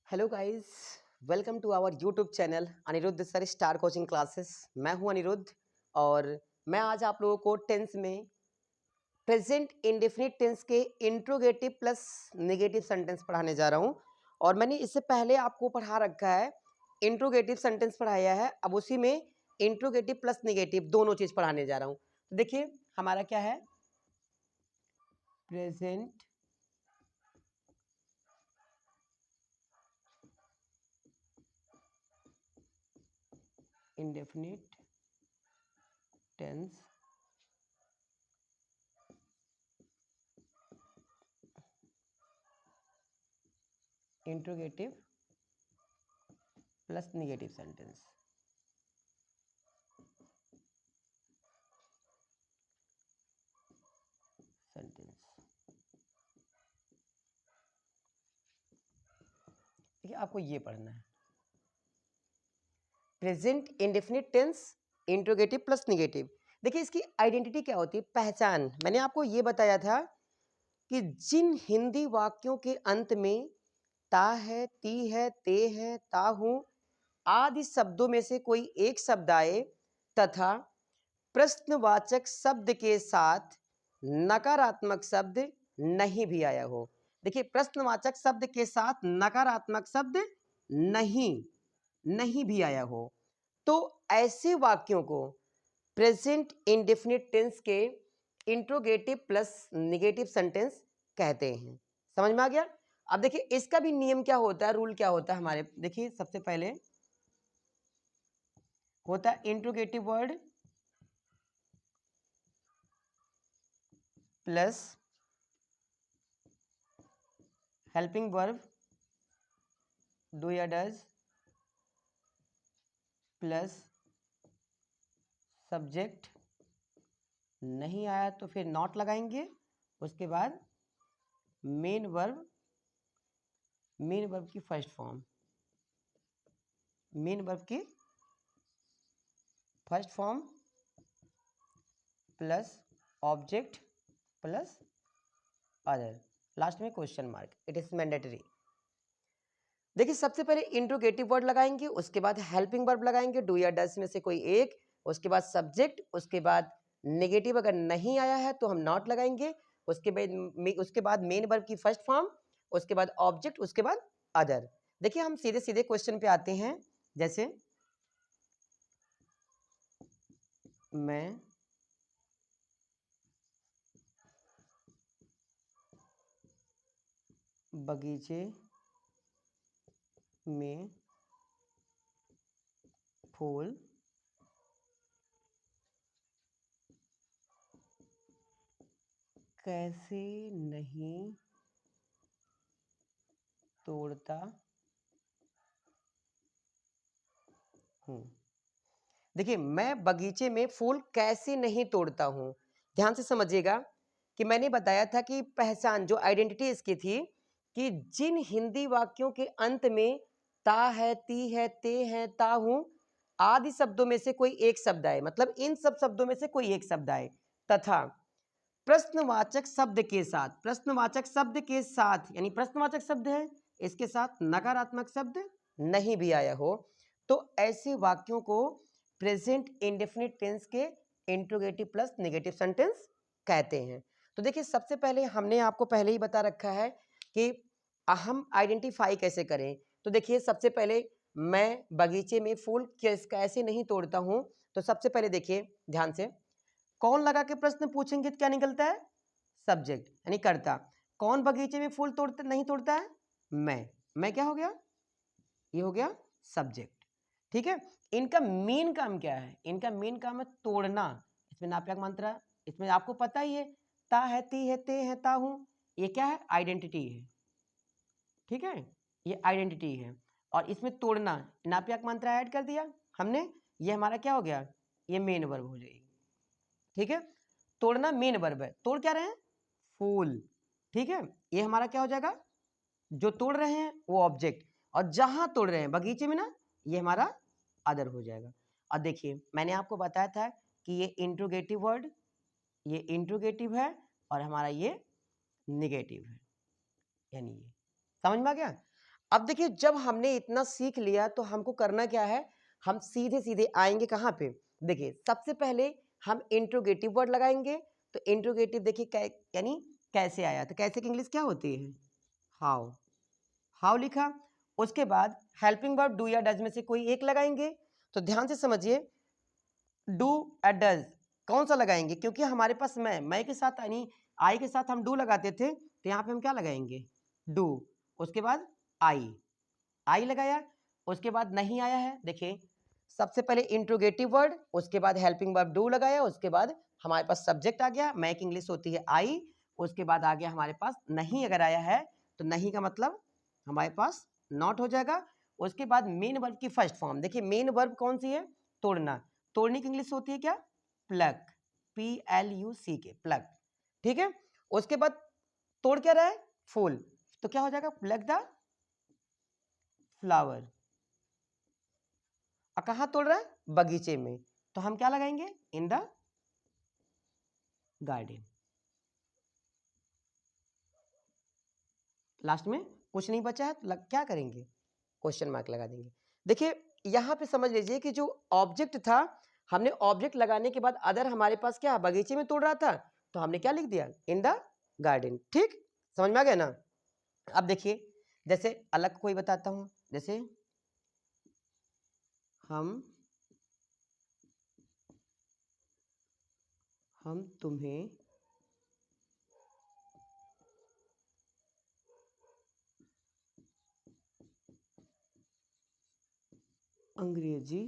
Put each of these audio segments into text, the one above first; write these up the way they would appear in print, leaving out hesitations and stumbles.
Hello guys, welcome to our YouTube channel Anirudh sir star coaching classes. मैं हूं अनिरुद्ध और मैं आज आप लोगों को टेंस में प्रेजेंट इंडेफिनिट टेंस के इंट्रोगेटिव प्लस नेगेटिव सेंटेंस पढ़ाने जा रहा हूं। और मैंने इससे पहले आपको पढ़ा रखा है, इंट्रोगेटिव सेंटेंस पढ़ाया है। अब उसी में इंट्रोगेटिव प्लस नेगेटिव दोनों चीज पढ़ाने जा रहा हूं। तो देखिए हमारा क्या है, present indefinite tense interrogative plus negative sentence. देखिए आपको ये पढ़ना है, present indefinite tense interrogative plus negative. देखिए इसकी आइडेंटिटी क्या होती है, पहचान। मैंने आपको ये बताया था कि जिन हिंदी वाक्यों के अंत में ता है, ती है, ते है, ता हूं आदि शब्दों में से कोई एक शब्द आए तथा प्रश्नवाचक शब्द के साथ नकारात्मक शब्द नहीं भी आया हो। देखिए प्रश्नवाचक शब्द के साथ नकारात्मक शब्द नहीं नहीं भी आया हो तो ऐसे वाक्यों को प्रेजेंट इंडेफिनिट टेंस के इंट्रोगेटिव प्लस नेगेटिव सेंटेंस कहते हैं। समझ में आ गया? अब देखिए इसका भी नियम क्या होता है, रूल क्या होता है हमारे। देखिए सबसे पहले होता है interrogative word plus helping verb do या डज प्लस सब्जेक्ट, नहीं आया तो फिर नॉट लगाएंगे। उसके बाद मेन वर्ब की फर्स्ट फॉर्म, मेन वर्ब की first form plus object plus other, last में question mark. It is mandatory. देखिए सबसे पहले इंट्रोगेटिव वर्ड लगाएंगे, उसके बाद हेल्पिंग वर्ब लगाएंगे डू या डज में से कोई एक, उसके बाद सब्जेक्ट, उसके बाद नेगेटिव अगर नहीं आया है तो हम नॉट लगाएंगे, उसके बाद मेन वर्ब की फर्स्ट फॉर्म, उसके बाद ऑब्जेक्ट, उसके बाद अदर। देखिए हम सीधे सीधे क्वेश्चन पे आते हैं। जैसे मैं बगीचे में फूल कैसे नहीं तोड़ता हूँ। देखिए मैं बगीचे में फूल कैसे नहीं तोड़ता हूँ, ध्यान से समझिएगा कि मैंने बताया था कि पहचान जो आइडेंटिटी इसकी थी कि जिन हिंदी वाक्यों के अंत में ता है, ती है, ते है, ता हूं आदि शब्दों में से कोई एक शब्द आए, मतलब इन सब शब्दों में से कोई एक शब्द आए तथा प्रश्नवाचक शब्द के साथ, प्रश्नवाचक शब्द के साथ यानी प्रश्नवाचक शब्द है इसके साथ नकारात्मक शब्द नहीं भी आया हो तो ऐसे वाक्यों को प्रेजेंट इंडेफिनिट टेंस के इंट्रोगेटिव प्लस नेगेटिव सेंटेंस कहते हैं। तो देखिए सबसे पहले हमने आपको पहले ही बता रखा है कि हम आइडेंटिफाई कैसे करें। तो देखिए सबसे पहले मैं बगीचे में फूल कैसे नहीं तोड़ता हूं, तो सबसे पहले देखिए ध्यान से, कौन लगा के प्रश्न पूछेंगे तो क्या निकलता है, सब्जेक्ट यानी कर्ता। कौन बगीचे में फूल तोड़ता नहीं तोड़ता है, मैं क्या हो गया, ये हो गया सब्जेक्ट। ठीक है, इनका मेन काम क्या है, इनका मेन काम है तोड़ना। इसमें नाप्याक मात्रा, इसमें आपको पता ही है ता है, ती है, ते है, ता हूं, ये क्या है, आइडेंटिटी है। ठीक है, ये आइडेंटिटी है और इसमें तोड़ना नाप्याक मात्रा ऐड कर दिया हमने, ये हमारा क्या हो गया, ये मेन वर्ब हो जाएगी। ठीक है, तोड़ना मेन वर्ब है, तोड़ क्या रहे हैं, फूल। ठीक है, ये हमारा क्या हो जाएगा, जो तोड़ रहे हैं वो ऑब्जेक्ट, और जहां तोड़ रहे हैं बगीचे में ना, ये हमारा अदर हो जाएगा। और देखिए मैंने आपको बताया था कि ये इंट्रोगेटिव वर्ड, ये इंट्रोगेटिव है और हमारा ये निगेटिव है, यानी ये समझ में आ गया। अब देखिए जब हमने इतना सीख लिया तो हमको करना क्या है, हम सीधे सीधे आएंगे कहाँ पे, देखिए सबसे पहले हम इंट्रोगेटिव वर्ड लगाएंगे। तो इंट्रोगेटिव देखिए यानी कैसे आया, तो कैसे की इंग्लिश क्या होती है, हाउ। हाउ लिखा, उसके बाद हेल्पिंग वर्ब डू या डज में से कोई एक लगाएंगे। तो ध्यान से समझिए, डू या डज कौन सा लगाएंगे, क्योंकि हमारे पास मैं के साथ यानी आई के साथ हम डू लगाते थे, तो यहाँ पे हम क्या लगाएंगे, डू। उसके बाद आई लगाया, उसके बाद नहीं आया है, देखिए सबसे पहले इंट्रोगेटिव वर्ड, उसके बाद हेल्पिंग वर्ब डू लगाया, उसके बाद हमारे पास सब्जेक्ट आ गया, मैं की इंग्लिश होती है आई, उसके बाद आ गया हमारे पास नहीं, अगर आया है तो नहीं का मतलब हमारे पास नॉट हो जाएगा। उसके बाद मेन वर्ब की फर्स्ट फॉर्म, देखिए मेन वर्ब कौन सी है, तोड़ना, तोड़ने की इंग्लिश होती है क्या, प्लग, PLUCK, प्लग, ठीक है। उसके बाद तोड़ क्या रहा है, फूल, तो क्या हो जाएगा, प्लग द फ्लावर। और कहाँ तोड़ रहा है, बगीचे में, तो हम क्या लगाएंगे, इन द गार्डन। लास्ट में कुछ नहीं बचा है तो क्या करेंगे, क्वेश्चन मार्क लगा देंगे। देखिए यहां पे समझ लीजिए कि जो ऑब्जेक्ट था, हमने ऑब्जेक्ट लगाने के बाद अदर हमारे पास क्या बगीचे में तोड़ रहा था, तो हमने क्या लिख दिया, इन द गार्डन। ठीक, समझ में आ गया ना। अब देखिए जैसे अलग कोई बताता हूं, जैसे हम तुम्हें अंग्रेजी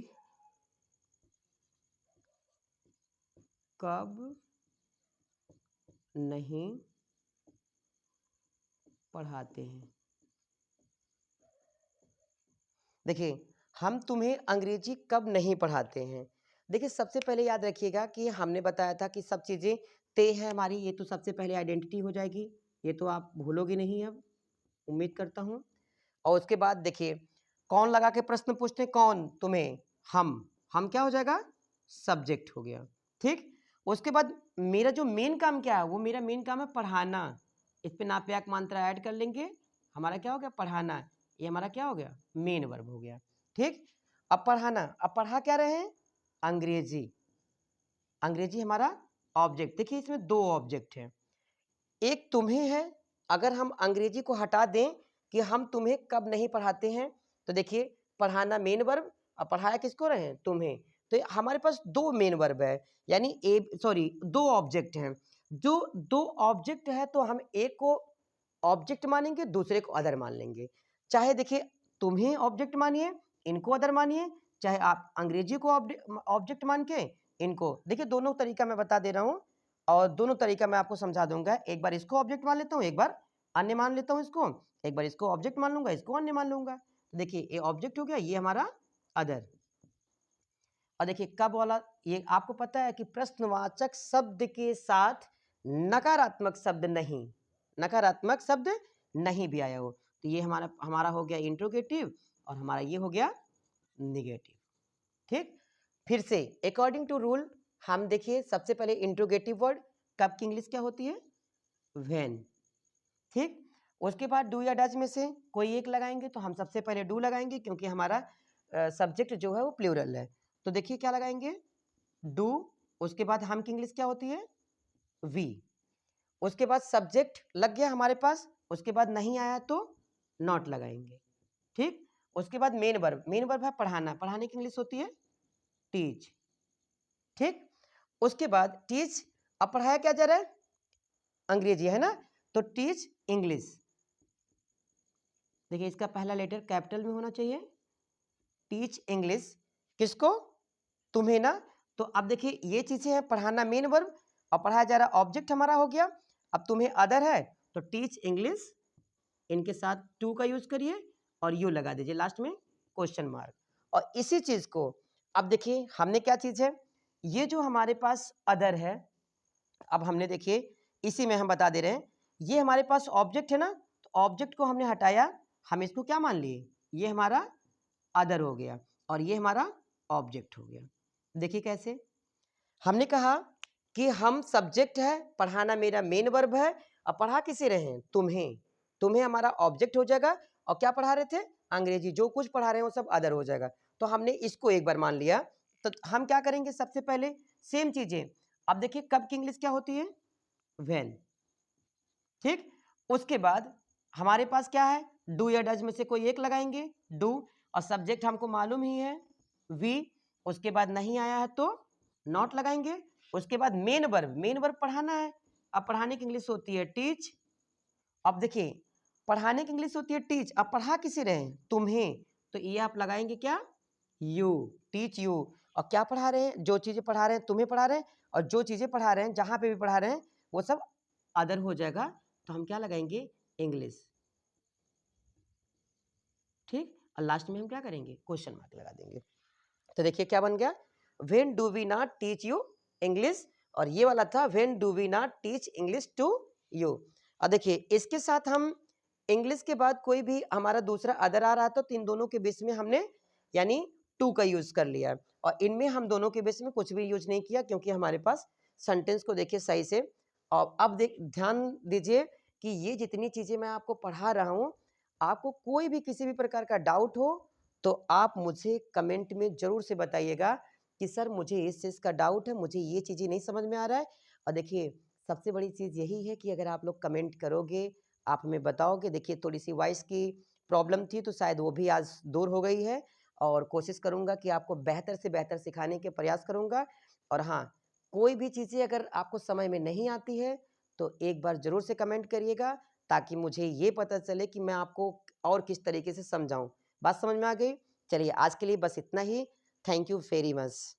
कब नहीं पढ़ाते हैं। देखिए हम तुम्हें अंग्रेजी कब नहीं पढ़ाते हैं। देखिए सबसे पहले याद रखिएगा कि हमने बताया था कि सब चीज़ें ते है हमारी, ये तो सबसे पहले आइडेंटिटी हो जाएगी, ये तो आप भूलोगे नहीं, अब उम्मीद करता हूँ। और उसके बाद देखिए कौन लगा के प्रश्न पूछते, कौन, तुम्हें, हम क्या हो जाएगा, सब्जेक्ट हो गया। ठीक, उसके बाद मेरा जो मेन काम क्या है, वो मेरा मेन काम है पढ़ाना, इस पे नाप्याक मात्रा ऐड कर लेंगे, हमारा क्या हो गया, पढ़ाना, ये हमारा क्या हो गया, मेन वर्ब हो गया। ठीक, अब पढ़ाना, अब पढ़ा क्या रहे हैं, अंग्रेजी, अंग्रेजी हमारा ऑब्जेक्ट। देखिए इसमें दो ऑब्जेक्ट हैं, एक तुम्हें है, अगर हम अंग्रेजी को हटा दें कि हम तुम्हें कब नहीं पढ़ाते हैं, तो देखिए पढ़ाना मेन वर्ब और पढ़ाया किसको रहे हैं, तुम्हें। तो हमारे पास दो मेन वर्ब है, यानी दो ऑब्जेक्ट हैं। जो दो ऑब्जेक्ट है तो हम एक को ऑब्जेक्ट मानेंगे, दूसरे को अदर मान लेंगे। चाहे देखिए तुम्हें ऑब्जेक्ट मानिए, इनको अदर मानिए, चाहे आप अंग्रेजी को ऑब्जेक्ट मान के इनको, देखिए दोनों तरीका मैं बता दे रहा हूँ और दोनों तरीका मैं आपको समझा दूंगा। एक बार इसको ऑब्जेक्ट मान लेता हूँ, एक बार अन्य मान लेता हूँ इसको, एक बार इसको ऑब्जेक्ट मान लूंगा, इसको अन्य मान लूंगा। तो देखिए ये ऑब्जेक्ट हो गया, ये हमारा अदर। और देखिए कब वाला, ये आपको पता है कि प्रश्नवाचक शब्द के साथ नकारात्मक शब्द नहीं, नकारात्मक शब्द नहीं भी आया हो, तो ये हमारा हमारा हो गया इंट्रोगेटिव और हमारा ये हो गया निगेटिव। ठीक, फिर से अकॉर्डिंग टू रूल हम देखिए सबसे पहले इंट्रोगेटिव वर्ड कब की इंग्लिश क्या होती है, व्हेन। ठीक, उसके बाद डू या डज में से कोई एक लगाएंगे, तो हम सबसे पहले डू लगाएंगे क्योंकि हमारा सब्जेक्ट जो है वो प्लूरल है। तो देखिए क्या लगाएंगे, डू, उसके बाद हम की इंग्लिश क्या होती है, वी, उसके बाद सब्जेक्ट लग गया हमारे पास, उसके बाद नहीं आया तो नॉट लगाएंगे। ठीक, उसके बाद मेन वर्ब, मेन वर्ब है पढ़ाना, पढ़ाने की इंग्लिश होती है टीच। ठीक, उसके बाद टीच, अब पढ़ाया क्या जा रहा है, अंग्रेजी है ना, तो टीच इंग्लिश। देखिए इसका पहला लेटर कैपिटल में होना चाहिए, टीच इंग्लिश, किसको, तुम्हें ना। तो अब देखिए ये चीजें हैं, पढ़ाना मेन वर्ब और पढ़ाया जा रहा ऑब्जेक्ट हमारा हो गया। अब तुम्हें अदर है तो टीच इंग्लिश, इनके साथ टू का यूज करिए और यू लगा दीजिए लास्ट में क्वेश्चन मार्क। और इसी चीज को अब देखिए हमने क्या चीज है, ये जो हमारे पास अदर है, अब हमने देखिए इसी में हम बता दे रहे हैं, ये हमारे पास ऑब्जेक्ट है ना, तो ऑब्जेक्ट को हमने हटाया, हम इसको क्या मान लिए, ये हमारा अदर हो गया और ये हमारा ऑब्जेक्ट हो गया। देखिए कैसे, हमने कहा कि हम सब्जेक्ट है, पढ़ाना मेरा मेन वर्ब है और पढ़ा किसे रहे हैं, तुम्हें, तुम्हें हमारा ऑब्जेक्ट हो जाएगा और क्या पढ़ा रहे थे, अंग्रेजी। जो कुछ पढ़ा रहे हैं वो सब अदर हो जाएगा। तो हमने इसको एक बार मान लिया। तो हम क्या करेंगे, सबसे पहले सेम चीजें। अब देखिए कब की इंग्लिश क्या होती है, व्हेन, ठीक। उसके बाद हमारे पास क्या है, डू या डज में से कोई एक लगाएंगे, डू, और सब्जेक्ट हमको मालूम ही है वी। उसके बाद नहीं आया है तो नॉट लगाएंगे। उसके बाद मेन वर्ब, मेन वर्ब पढ़ाना है। अब पढ़ाने की इंग्लिश होती है टीच। अब देखिए पढ़ाने की इंग्लिश होती है टीच, अब पढ़ा किसे रहे हैं, तुम्हें, तो ये आप लगाएंगे क्या, यू, टीच यू। और क्या पढ़ा रहे हैं, जो चीजें पढ़ा रहे हैं तुम्हें पढ़ा रहे हैं, और जो चीजें पढ़ा रहे हैं जहां पे भी पढ़ा रहे हैं वो सब अदर हो जाएगा। तो हम क्या लगाएंगे, इंग्लिश, ठीक। और लास्ट में हम क्या करेंगे, क्वेश्चन मार्क लगा देंगे। तो देखिए क्या बन गया, when do we not teach you English, और ये वाला था when do we not teach English to you. और देखिए इसके साथ हम इंग्लिश के बाद कोई भी हमारा दूसरा अदर आ रहा था तो इन दोनों के बीच में हमने यानी टू का यूज कर लिया, और इनमें हम दोनों के बीच में कुछ भी यूज नहीं किया क्योंकि हमारे पास सेंटेंस को देखिए सही से। और अब ध्यान दीजिए कि ये जितनी चीजें मैं आपको पढ़ा रहा हूं, आपको कोई भी किसी भी प्रकार का डाउट हो तो आप मुझे कमेंट में जरूर से बताइएगा कि सर मुझे इस चीज़ का डाउट है, मुझे ये चीज़ें नहीं समझ में आ रहा है। और देखिए सबसे बड़ी चीज़ यही है कि अगर आप लोग कमेंट करोगे, आप हमें बताओगे, देखिए थोड़ी सी वॉइस की प्रॉब्लम थी तो शायद वो भी आज दूर हो गई है, और कोशिश करूँगा कि आपको बेहतर से बेहतर सिखाने के प्रयास करूँगा। और हाँ, कोई भी चीज़ें अगर आपको समझ में नहीं आती है तो एक बार ज़रूर से कमेंट करिएगा, ताकि मुझे ये पता चले कि मैं आपको और किस तरीके से समझाऊँ। बात समझ में आ गई? चलिए आज के लिए बस इतना ही। Thank you very much.